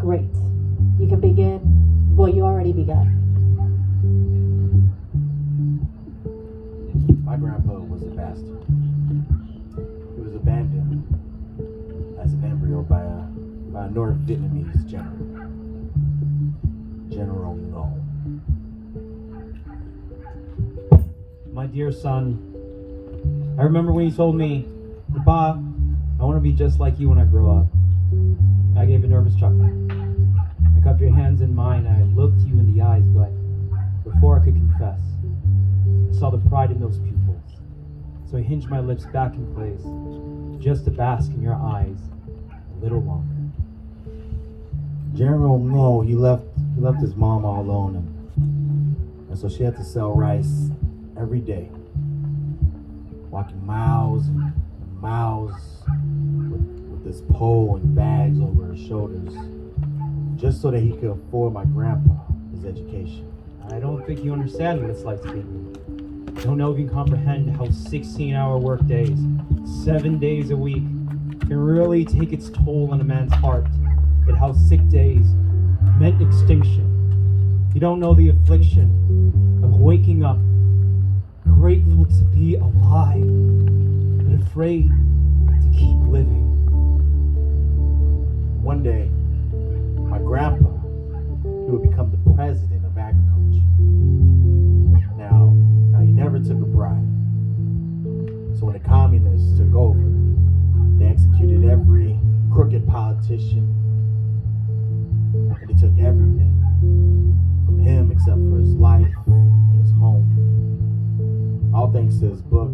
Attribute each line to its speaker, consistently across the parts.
Speaker 1: Great. You can begin. Well, you already began.
Speaker 2: My grandpa was a bastard. He was abandoned as an embryo by a North Vietnamese general. General No.
Speaker 3: My dear son, I remember when you told me, "Pa, I want to be just like you when I grow up." I gave a nervous chuckle. I cupped your hands in mine and I looked you in the eyes, but before I could confess, I saw the pride in those pupils. So I hinged my lips back in place, just to bask in your eyes a little longer.
Speaker 2: General No, he left his mom all alone, and so she had to sell rice every day, walking miles and miles with this pole and bags over her shoulders, just so that he could afford my grandpa his education.
Speaker 3: I don't think you understand what it's like to be me. I don't know if you can comprehend how 16-hour work days, 7 days a week, can really take its toll on a man's heart, and how sick days meant extinction. You don't know the affliction of waking up, grateful to be alive, but afraid to keep living.
Speaker 2: One day, my grandpa, he would become the president of agriculture. Now he never took a bribe. So when the communists took over, they executed every crooked politician, and they took everything from him except for his life and his home. All thanks to his book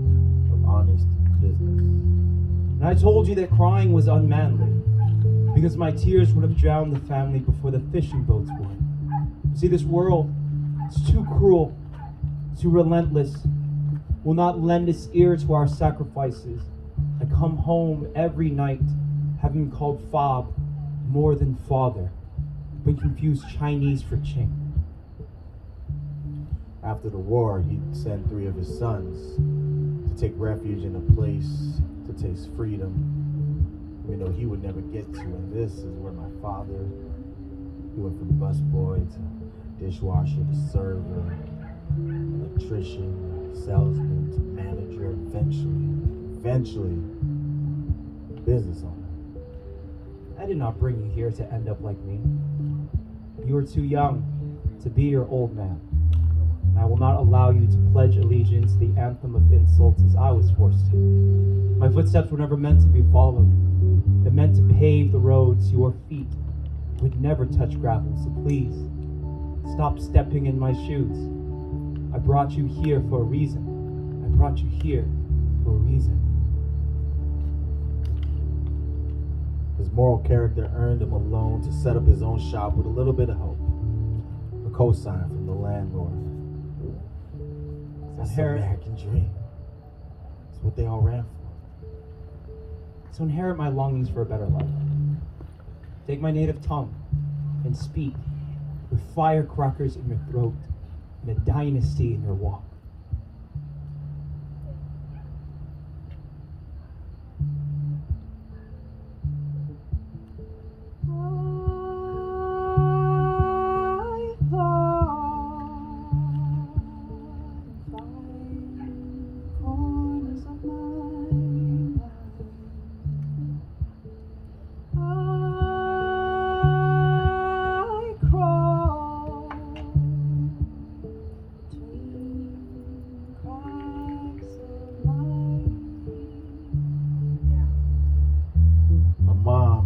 Speaker 2: of honest business.
Speaker 3: And I told you that crying was unmanly, because my tears would have drowned the family before the fishing boats would. You see, this world is too cruel, too relentless, will not lend its ear to our sacrifices. I come home every night having called Fob more than father, but confused Chinese for Ching.
Speaker 2: After the war, he'd send 3 of his sons to take refuge in a place to taste freedom, even though he would never get to. And this is where my father, he went from busboy to dishwasher to server, electrician, salesman to manager, eventually business owner.
Speaker 3: I did not bring you here to end up like me. You are too young to be your old man. And I will not allow you to pledge allegiance to the anthem of insults as I was forced to. My footsteps were never meant to be followed. They're meant to pave the roads. Your feet would never touch gravel, so please, stop stepping in my shoes. I brought you here for a reason. I brought you here for a reason.
Speaker 2: His moral character earned him a loan to set up his own shop with a little bit of hope. A cosign from the landlord. That's the American dream. It's what they all ran for.
Speaker 3: So inherit my longings for a better life. Take my native tongue and speak with firecrackers in your throat and a dynasty in your walk.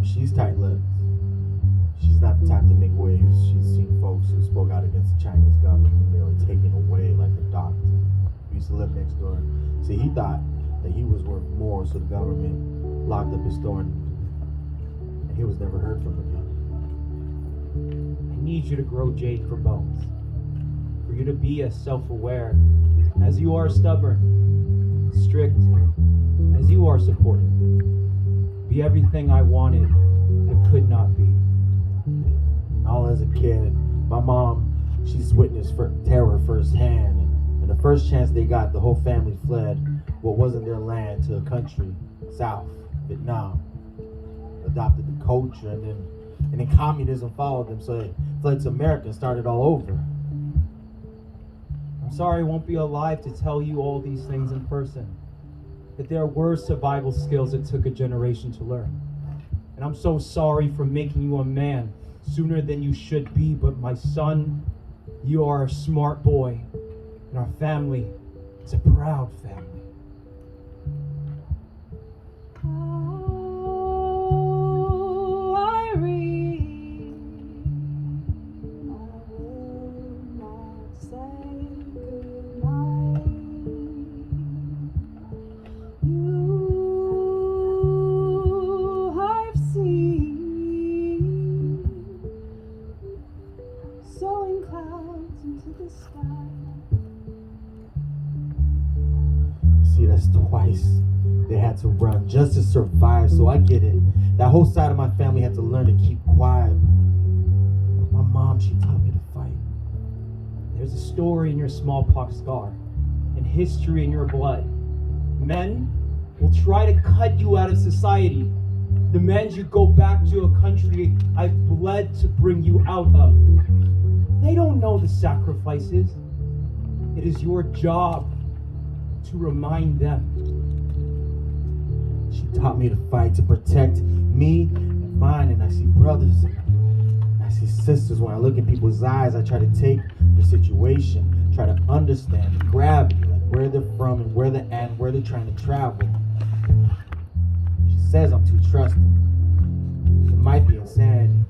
Speaker 2: She's tight-lipped. She's not the type to make waves. She's seen folks who spoke out against the Chinese government. They were taken away like the doctor who used to live next door. See, he thought that he was worth more, so the government locked up his store and he was never heard from again.
Speaker 3: I need you to grow jade for bones. For you to be as self-aware as you are stubborn, strict as you are supportive. Be everything I wanted but could not be.
Speaker 2: All as a kid, my mom, she's witnessed terror firsthand, and the first chance they got, the whole family fled what wasn't their land to a country, South Vietnam. Adopted the culture, and then And then communism followed them, so they fled to America and started all over.
Speaker 3: I'm sorry I won't be alive to tell you all these things in person. That there were survival skills it took a generation to learn. And I'm so sorry for making you a man sooner than you should be, but my son, you are a smart boy, and our family is a proud family.
Speaker 1: Oh, Irene, I will not say goodnight. You I've seen sowing clouds into the sky.
Speaker 2: See, that's twice they had to run just to survive, so I get it. That whole side of my family had to learn to keep quiet. My mom, she taught me to fight.
Speaker 3: There's a story in your smallpox scar, and history in your blood. Men will try to cut you out of society, demand you go back to a country I've bled to bring you out of. They don't know the sacrifices. It is your job to remind them.
Speaker 2: She taught me to fight, to protect me and mine, and I see brothers, I see sisters. When I look in people's eyes, I try to take the situation, try to understand the gravity, like where they're from and where they're at and where they're trying to travel. She says I'm too trusting. It might be insanity,